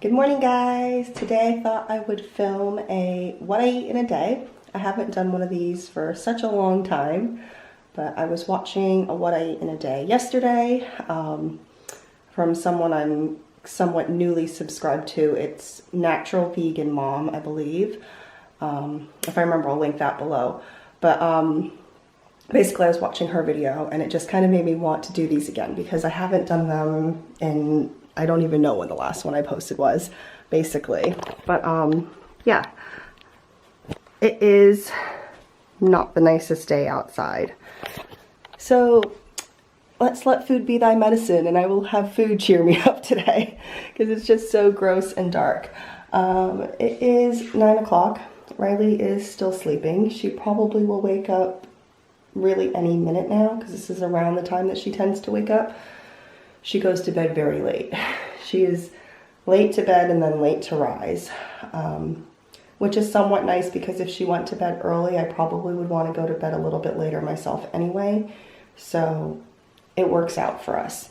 Good morning, guys. Today I thought I would film a what I eat in a day. I haven't done one of these for such a long time, but I was watching a what I eat in a day yesterday from someone I'm somewhat newly subscribed to. It's Natural Vegan Mom, I believe. If I remember, I'll link that below. But basically I was watching her video and it just kind of made me want to do these again because I haven't done them in, I don't even know when the last one I posted was, basically. But yeah, it is not the nicest day outside. So let's let food be thy medicine, and I will have food cheer me up today because it's just so gross and dark. It is 9 o'clock. Riley is still sleeping. She probably will wake up really any minute now because this is around the time that she tends to wake up. She goes to bed very late. She is late to bed and then late to rise, which is somewhat nice because if she went to bed early, I probably would want to go to bed a little bit later myself anyway. So it works out for us.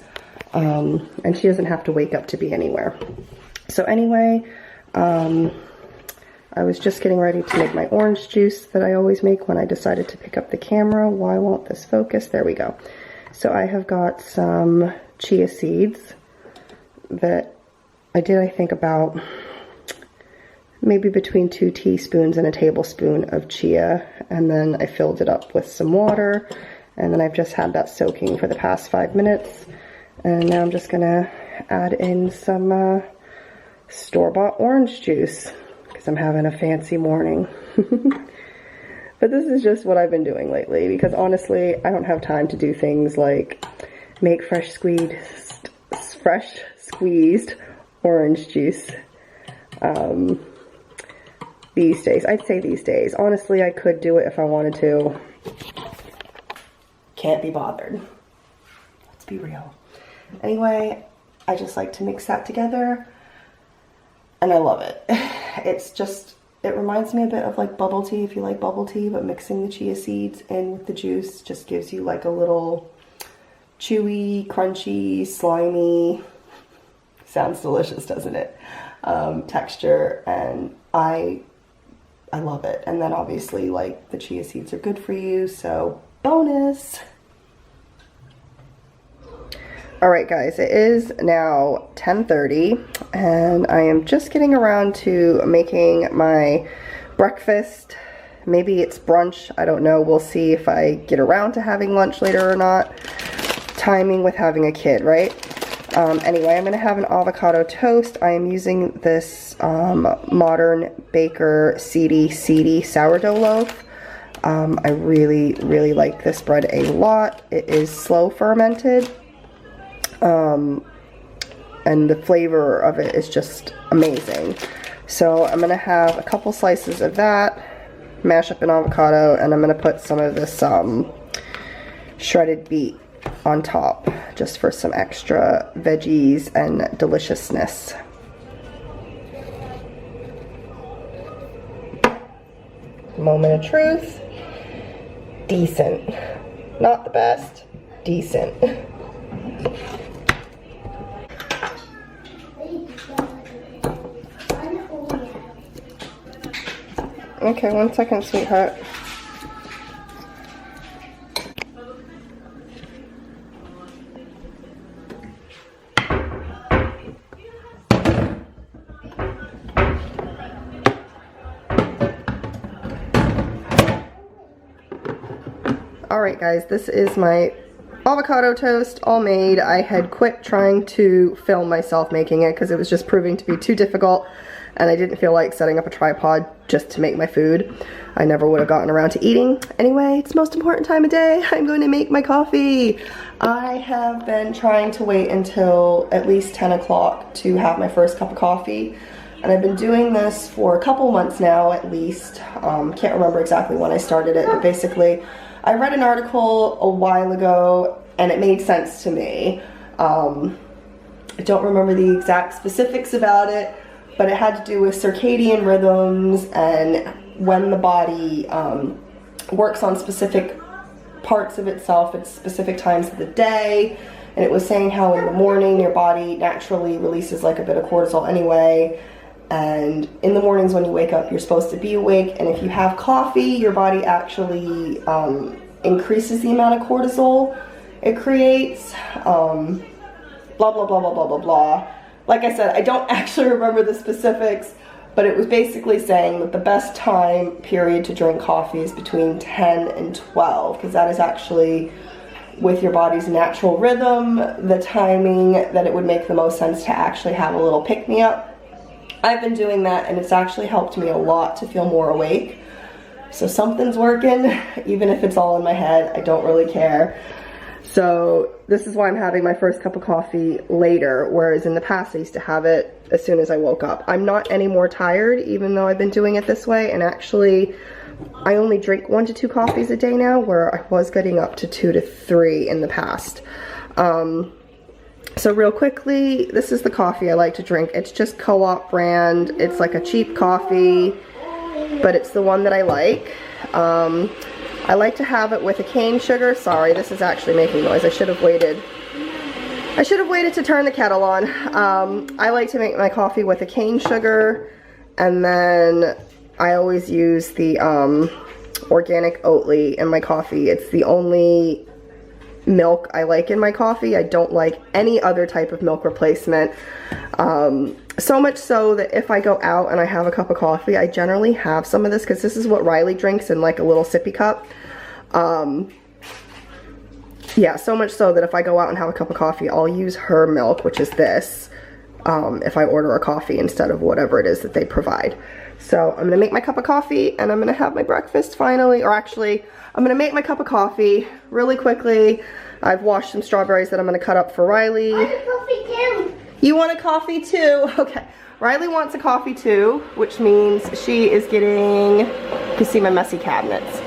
And she doesn't have to wake up to be anywhere. So anyway, I was just getting ready to make my orange juice that I always make when I decided to pick up the camera. Why won't this focus? There we go. So I have got some chia seeds that I think about maybe between 2 teaspoons and a tablespoon of chia, and then I filled it up with some water, and then I've just had that soaking for the past 5 minutes, and now I'm just gonna add in some store-bought orange juice because I'm having a fancy morning. But this is just what I've been doing lately because honestly I don't have time to do things like make fresh squeezed orange juice these days. I'd say these days. Honestly, I could do it if I wanted to. Can't be bothered. Let's be real. Anyway, I just like to mix that together and I love it. It's just, it reminds me a bit of like bubble tea, if you like bubble tea, but mixing the chia seeds in with the juice just gives you like a little chewy, crunchy, slimy, sounds delicious, doesn't it? Texture, and I love it. And then obviously like the chia seeds are good for you, so bonus. Alright guys, it is now 10:30 and I am just getting around to making my breakfast. Maybe it's brunch, I don't know. We'll see if I get around to having lunch later or not. Timing with having a kid, right? Anyway, I'm going to have an avocado toast. I am using this Modern Baker seedy sourdough loaf. I really like this bread a lot. It is slow fermented. And the flavor of it is just amazing. So I'm gonna have a couple slices of that, mash up an avocado, and I'm gonna put some of this shredded beet on top just for some extra veggies and deliciousness. Moment of truth. Decent. Not the best. Decent. Okay, 1 second, sweetheart. Alright guys, this is my avocado toast all made. I had quit trying to film myself making it because it was just proving to be too difficult and I didn't feel like setting up a tripod just to make my food. I never would have gotten around to eating. Anyway, it's the most important time of day. I'm going to make my coffee. I have been trying to wait until at least 10 o'clock to have my first cup of coffee. And I've been doing this for a couple months now at least. Can't remember exactly when I started it, but basically I read an article a while ago and it made sense to me. I don't remember the exact specifics about it, but it had to do with circadian rhythms and when the body works on specific parts of itself at specific times of the day, and it was saying how in the morning your body naturally releases like a bit of cortisol anyway, and in the mornings when you wake up you're supposed to be awake, and if you have coffee your body actually increases the amount of cortisol it creates. Blah blah blah blah blah blah blah. Like I said, I don't actually remember the specifics, but it was basically saying that the best time period to drink coffee is between 10 and 12, because that is actually with your body's natural rhythm, the timing that it would make the most sense to actually have a little pick-me-up. I've been doing that and it's actually helped me a lot to feel more awake. So something's working, even if it's all in my head, I don't really care. So this is why I'm having my first cup of coffee later, whereas in the past I used to have it as soon as I woke up. I'm not any more tired, even though I've been doing it this way, and actually I only drink 1 to 2 coffees a day now, where I was getting up to 2 to 3 in the past. So real quickly, this is the coffee I like to drink. It's just Co-op brand. It's like a cheap coffee, but it's the one that I like. I like to have it with a cane sugar. Sorry, this is actually making noise. I should have waited to turn the kettle on. I like to make my coffee with a cane sugar, and then I always use the organic Oatly in my coffee. It's the only milk I like in my coffee. I don't like any other type of milk replacement. So much so that if I go out and I have a cup of coffee, I generally have some of this, because this is what Riley drinks in like a little sippy cup. Yeah, so much so that if I go out and have a cup of coffee, I'll use her milk, which is this, if I order a coffee instead of whatever it is that they provide. So I'm gonna make my cup of coffee and I'm gonna have my breakfast finally, or actually, I'm gonna make my cup of coffee really quickly. I've washed some strawberries that I'm gonna cut up for Riley. I want a coffee too. You want a coffee too? Okay. Riley wants a coffee too, which means she is getting, you can see my messy cabinets.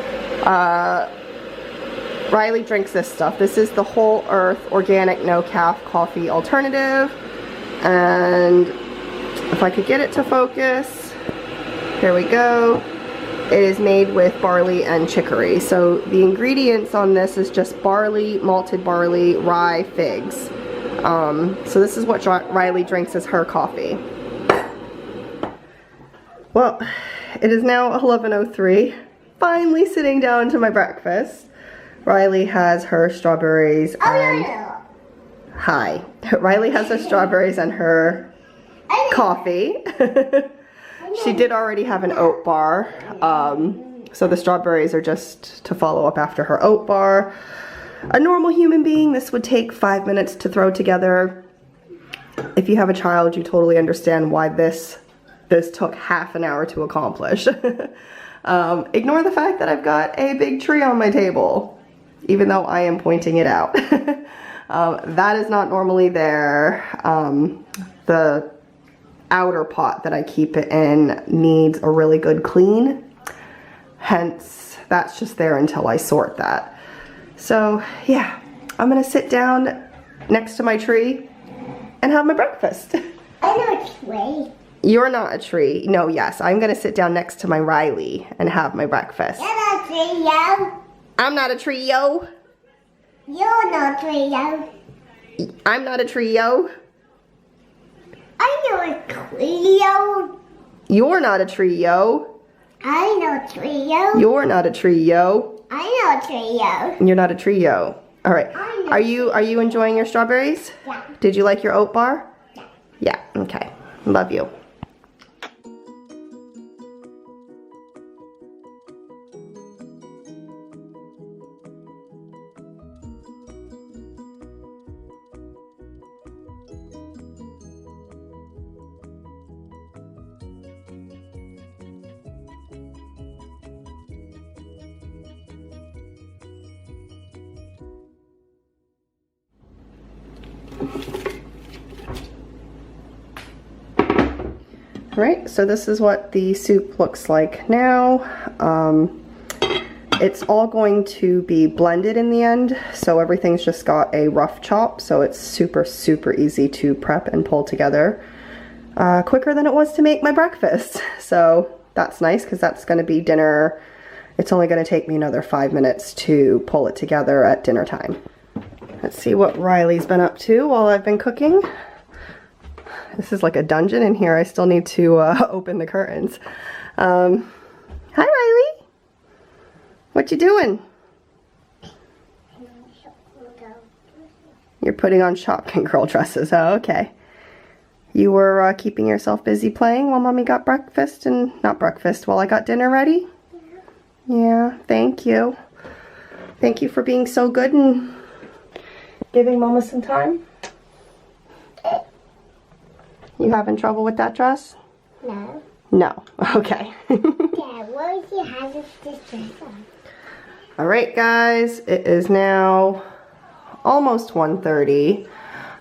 Riley drinks this stuff. This is the Whole Earth Organic No Calf Coffee Alternative. And if I could get it to focus, here we go. It is made with barley and chicory. So the ingredients on this is just barley, malted barley, rye, figs. So this is what Riley drinks as her coffee. Well, it is now 11:03. Finally sitting down to my breakfast. Riley has her strawberries and... Hi. Riley has her strawberries and her coffee. She did already have an oat bar, so the strawberries are just to follow up after her oat bar. A normal human being, this would take 5 minutes to throw together. If you have a child, you totally understand why this took half an hour to accomplish. Ignore the fact that I've got a big tree on my table, even though I am pointing it out. That is not normally there. The outer pot that I keep it in needs a really good clean, hence that's just there until I sort that. So yeah, I'm gonna sit down next to my tree and have my breakfast. I'm not a tree. You're not a tree. No, yes, I'm gonna sit down next to my Riley and have my breakfast. You're not a tree, yo. I'm not a tree, yo. You're not a tree, yo. I'm not a tree, yo. I'm not a tree, yo. You're not a tree, yo. I'm not a tree, yo. You're not a tree, yo. I'm not a tree, yo. You're not a tree, yo. All right. Are you enjoying your strawberries? Yeah. Did you like your oat bar? Yeah. Yeah. Okay. Love you. Alright, so this is what the soup looks like now. It's all going to be blended in the end, so everything's just got a rough chop, so it's super, super easy to prep and pull together. Quicker than it was to make my breakfast, so that's nice because that's going to be dinner. It's only going to take me another 5 minutes to pull it together at dinner time. Let's see what Riley's been up to while I've been cooking. This is like a dungeon in here. I still need to open the curtains. Hi, Riley. What you doing? You're putting on shotgun girl dresses. Oh, okay. You were keeping yourself busy playing while Mommy got breakfast and... not breakfast, while I got dinner ready? Yeah, thank you. Thank you for being so good and giving Mama some time. You having trouble with that dress? No. No. Okay. Yeah, what if you have this dress on? Alright guys, it is now almost 1:30.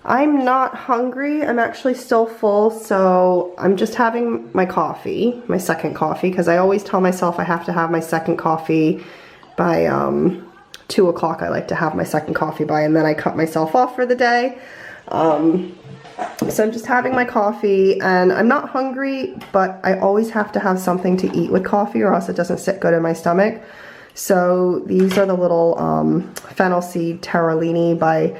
I'm not hungry. I'm actually still full, so I'm just having my coffee, my second coffee, because I always tell myself I have to have my second coffee by 2 o'clock. I like to have my second coffee by, and then I cut myself off for the day. So I'm just having my coffee, and I'm not hungry, but I always have to have something to eat with coffee or else it doesn't sit good in my stomach. So these are the little fennel seed taralini by,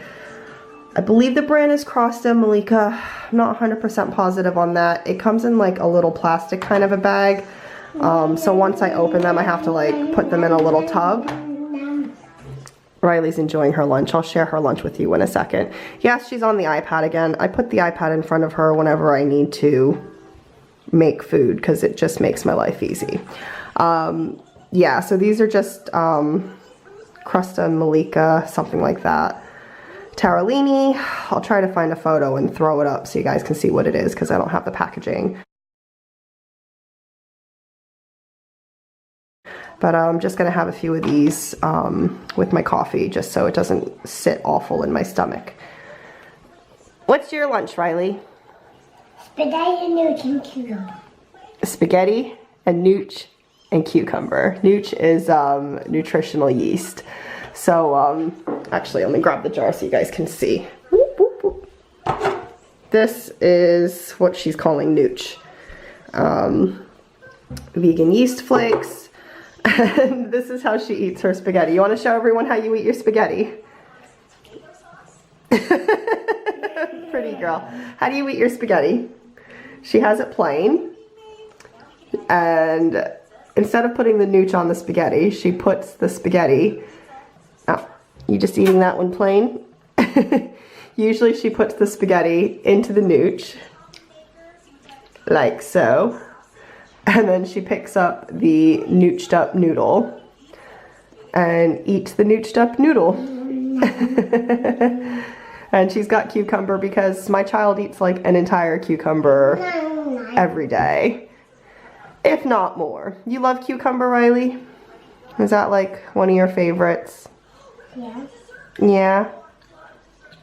I believe the brand is Crosta Malika. I'm not 100% positive on that. It comes in like a little plastic kind of a bag. So once I open them, I have to like put them in a little tub. Riley's enjoying her lunch. I'll share her lunch with you in a second. Yes, she's on the iPad again. I put the iPad in front of her whenever I need to make food because it just makes my life easy. Yeah, so these are just Crosta Malika, something like that. Taralini. I'll try to find a photo and throw it up so you guys can see what it is because I don't have the packaging. But I'm just going to have a few of these with my coffee just so it doesn't sit awful in my stomach. What's your lunch, Riley? Spaghetti and nooch and cucumber. Spaghetti and nooch and cucumber. Nooch is nutritional yeast. So actually, let me grab the jar so you guys can see. Whoop, whoop, whoop. This is what she's calling nooch. Vegan yeast flakes. And this is how she eats her spaghetti. You want to show everyone how you eat your spaghetti? Pretty girl. How do you eat your spaghetti? She has it plain. And instead of putting the nooch on the spaghetti, she puts the spaghetti... Oh, you just eating that one plain? Usually she puts the spaghetti into the nooch. Like so. And then she picks up the nooched up noodle and eats the nooched up noodle. And she's got cucumber because my child eats like an entire cucumber every day, if not more. You love cucumber, Riley? Is that like one of your favorites? Yes. Yeah?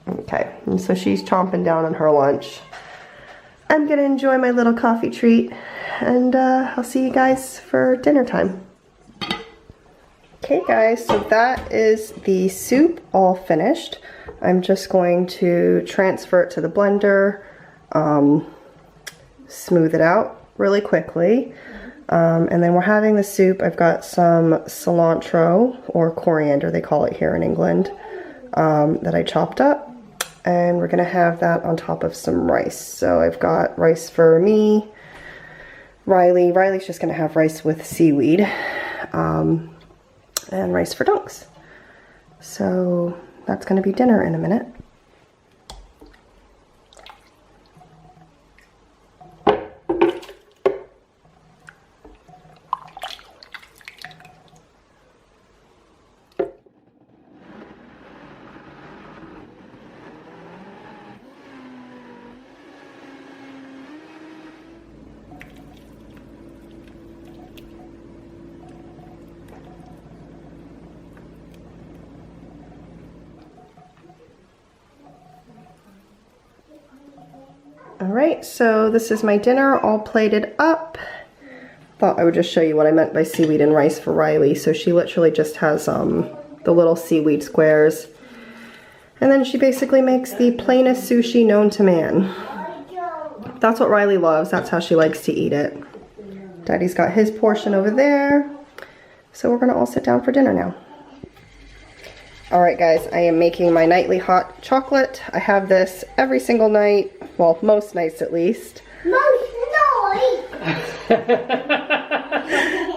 Okay, and so she's chomping down on her lunch. I'm gonna enjoy my little coffee treat, and I'll see you guys for dinner time. Okay guys, so that is the soup all finished. I'm just going to transfer it to the blender, smooth it out really quickly, and then we're having the soup. I've got some cilantro, or coriander they call it here in England, that I chopped up. And we're gonna have that on top of some rice. So I've got rice for me, Riley's just gonna have rice with seaweed, and rice for Dunks. So that's gonna be dinner in a minute. Alright, so this is my dinner all plated up. Thought I would just show you what I meant by seaweed and rice for Riley. So she literally just has the little seaweed squares. And then she basically makes the plainest sushi known to man. That's what Riley loves. That's how she likes to eat it. Daddy's got his portion over there. So we're gonna all sit down for dinner now. Alright guys, I am making my nightly hot chocolate. I have this every single night, well, most nights at least. Most noise.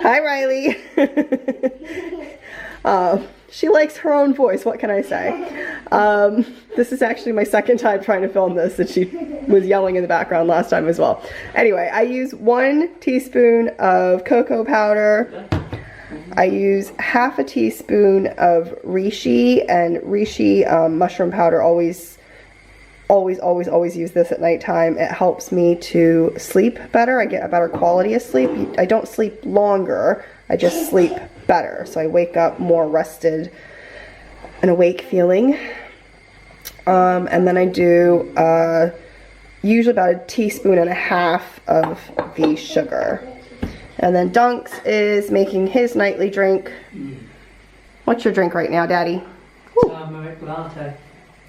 Hi Riley. She likes her own voice, what can I say? This is actually my second time trying to film this, and she was yelling in the background last time as well. Anyway, I use 1 teaspoon of cocoa powder. I use half a teaspoon of reishi, and reishi mushroom powder. Always use this at nighttime. It helps me to sleep better. I get a better quality of sleep. I don't sleep longer, I just sleep better. So I wake up more rested and awake feeling. And then I do usually about 1.5 teaspoons of the sugar. And then Dunks is making his nightly drink. What's your drink right now, Daddy? Turmeric latte.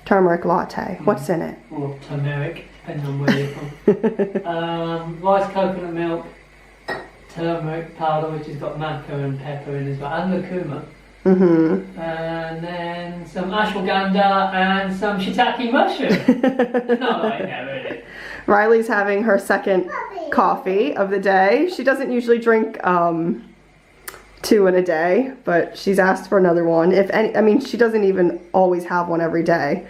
Turmeric latte. What's in it? Or turmeric, depending on where you're from. Rice coconut milk, turmeric powder, which has got maca and pepper in as well, and the kurma. And then some ashwagandha and some shiitake mushroom. Not right now, really. Riley's having her second coffee of the day. She doesn't usually drink 2 in a day, but she's asked for another one. If any, I mean, she doesn't even always have one every day.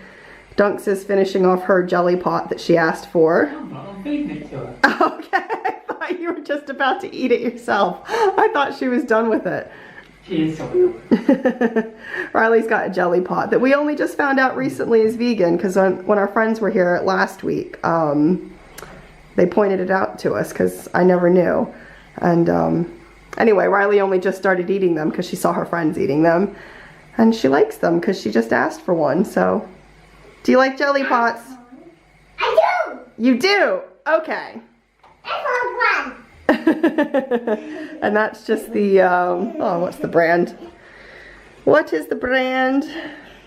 Dunks is finishing off her jelly pot that she asked for. I'm feeding it to her. Okay, I thought you were just about to eat it yourself. I thought she was done with it. She is sorry. Riley's got a jelly pot that we only just found out recently is vegan, because when our friends were here last week, they pointed it out to us because I never knew. And anyway, Riley only just started eating them because she saw her friends eating them. And she likes them because she just asked for one. So, do you like jelly pots? I do. You do? Okay. I found one. And that's just the, oh, what's the brand? What is the brand?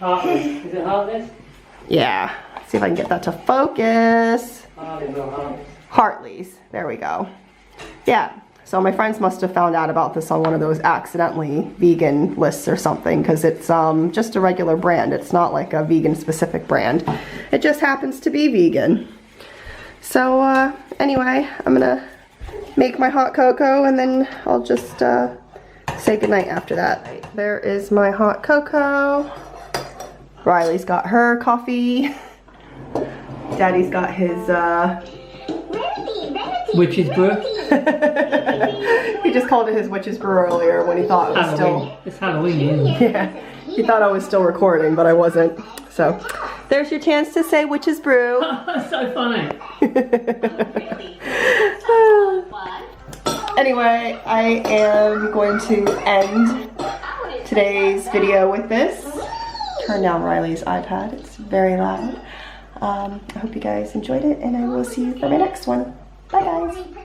Heartless. Is it Heartless? Yeah. Let's see if I can get that to focus. Heartless or Heartless? Hartley's. There we go. Yeah. So my friends must have found out about this on one of those accidentally vegan lists or something, because it's just a regular brand. It's not like a vegan specific brand. It just happens to be vegan. So anyway, I'm gonna make my hot cocoa and then I'll just say goodnight after that. There is my hot cocoa. Riley's got her coffee. Daddy's got his Witch's brew. he just called it his witch's brew earlier when he thought it was Halloween. still... It's Halloween, isn't it? Yeah, he thought I was still recording, but I wasn't. So, there's your chance to say witch's brew. That's so funny. Anyway, I am going to end today's video with this. Turn down Riley's iPad, it's very loud. I hope you guys enjoyed it, and I will see you for my next one. Bye guys.